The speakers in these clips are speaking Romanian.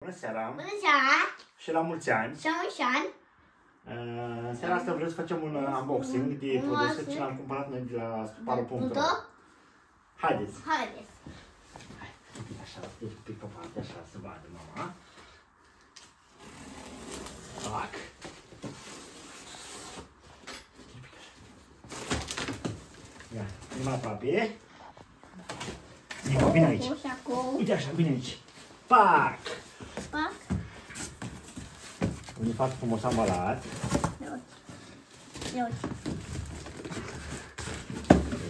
Bună seara! Bună seara! Și la mulți ani! Și la mulți ani! În seara asta vreau să facem un unboxing de produse ce l-am cumpărat noi de la Sparo.ro. Haideți! Haideți! Așa, un pic pe parte, așa, să vadă mama. Tac! Ia, prima aproape. Nico, bine aici! Uite așa, bine aici! Pac! Pac! Unii fac frumos ambalat. Ia uite.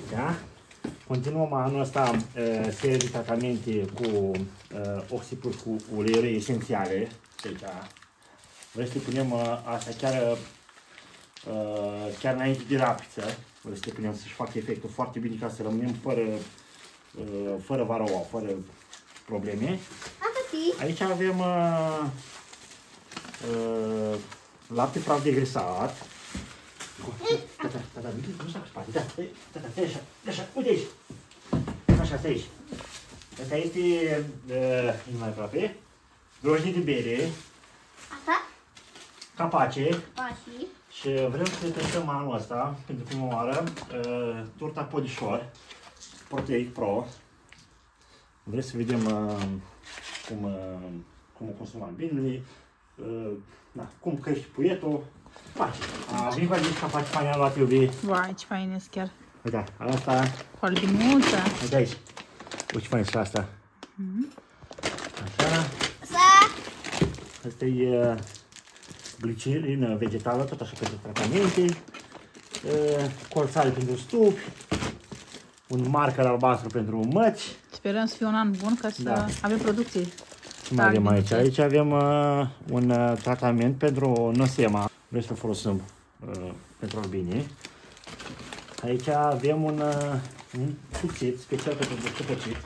Deci, continuăm anul ăsta serie de tratamente cu oxipuri cu uleiuri esențiale. Deci, vrem să le punem asta chiar înainte de rapiță. Vrem să le punem să-și facă efectul foarte bine ca să rămânem fără varoa, fără probleme. Aici avem lapte praf degresat. Tata, nu s-a spate, da, tata, așa, uite aici. Așa, stai aici. Asta este, mai aproape, grojdii de bere. Asta? Capace. Pașii. Și vrem să le testăm anul ăsta, pentru prima oară, torta Podișor, Proteic Pro. Vrem să vedem cum o consumăm bine, cum crește puietul. Vin cu aici capaci faine luat, iubi. Vai, ce faine sunt chiar. Uite, asta. Cu albinuță. Uite aici. Uite ce faine și asta. Așa. Asta e glicerină vegetală, tot așa pentru tratamente. Colțare pentru stupi. Un marker albastru pentru măci. Sperăm să fie un an bun ca să avem producție. Ce mai avem aici? Aici avem un tratament pentru nosema. Vrem să folosim pentru albine. Aici avem un cuțit special pentru descopăcit.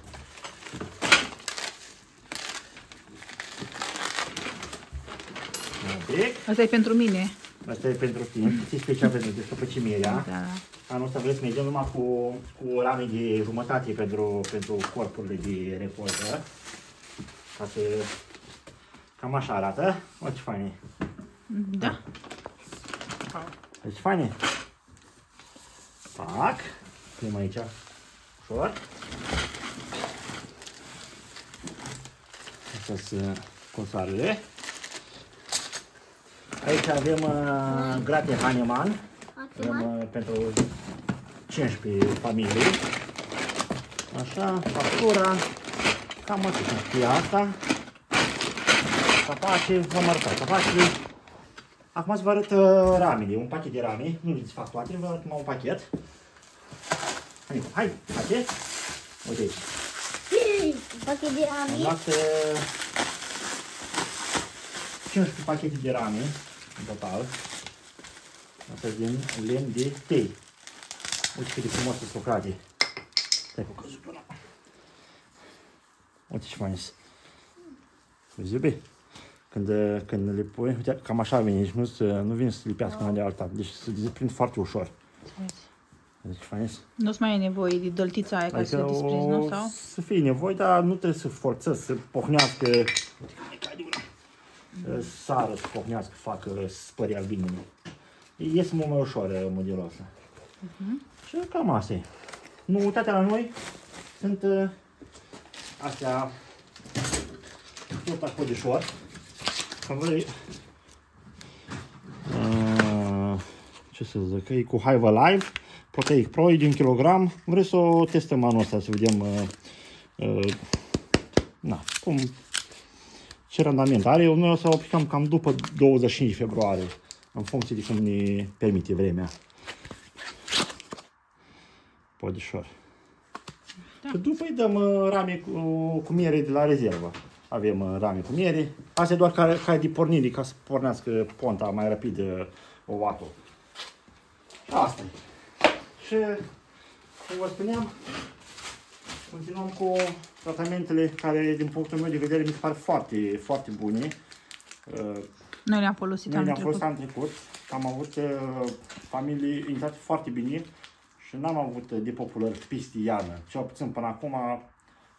Asta e pentru mine. Asta e pentru tine, cuțit special pentru descopăcimirea. Da. Anul ăsta vrem să mergem numai cu rame de jumătate pentru corpurile de recoltă. Ca să... Cam așa arată. O, ce fain e. Da. Deci faine. Pac. Punem aici. Ușor. Astea sunt consoarele. Aici avem grate Hahnemann. Avem pentru 15 familii. Așa, factura. Cam atât știe asta. Capace, v-am arătat capacele. Acum să vă arăt ramele, un pachet de rame. Nu le fac toate, vă arăt numai un pachet. Hai, pachet. Uite aici. Un pachet de rame. Am luat 15 pachete de rame, în total. Asta din lemn de tei. Uite cât de frumos sunt lucrate. Stai cu căzut până. Uite ce fain sunt. Vezi, iubi? Când le pui, uite, cam așa vine, deci nu vine să se lipească una de alta, deci se desprind foarte ușor. Deci ce fain sunt. Nu-ți mai e nevoie de dăltița aia ca să se desprinzi, nu? Sau? Să fie nevoie, dar nu trebuie să forțezi, să pohnească, sară, să pohnească, să facă spări albinele. Iese mult mai ușor modelul ăsta. Și cam asta e. Noutatea la noi sunt astea torta Podișor. Că vrei, ce să zic, e cu Hive Live, Proteic Pro, e de 1 kg. Vrei să o testăm anul ăsta, să vedem ce randament are. Noi o să o aplicăm cam după 25 februarie, în funcție de cum ne permite vremea. Podișor. Și după îi dăm rame cu miere de la rezervă. Avem rame cu miere. Asta e doar ca de pornire, ca să pornească ponta mai rapid ovatul. Asta e. Și, cum vă spuneam, continuăm cu tratamentele care, din punctul meu de vedere, mi se par foarte, foarte bune. Noi le-am folosit anul trecut. Am avut familii intrate foarte bine și n-am avut depopulări peste iarnă. Cel puțin până acum,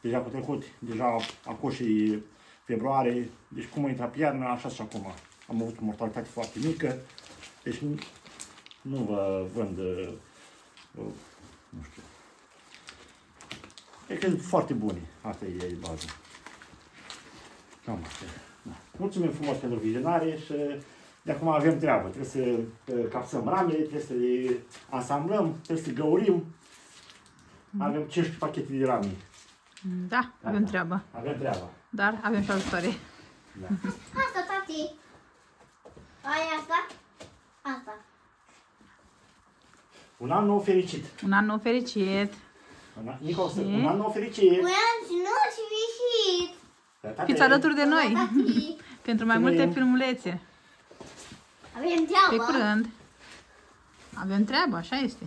deja cu trecut, deja acoșii februarie, deci cum a intrat pe iarnă, așa și acum. Am avut o mortalitate foarte mică, deci nu vă vând, nu știu. E că sunt foarte buni, asta e baza. Cam asta. Da. Mulțumim frumos pentru vizionare și de acum avem treabă. Trebuie să capsăm ramele, trebuie să le asamblăm, trebuie să găurim. Avem 15 pachete de rame. Da, avem treabă. Avem treabă. Dar avem și ajutoare. Da. Asta, tati. Ai asta? Asta. Un an nou fericit. Un an nou fericit. Nico, un an nou fericit. Un an nou fericit. Fiți alături de noi. Tati. Pentru mai multe filmulețe. Avem Pe treabă. curând. Avem treabă, așa este.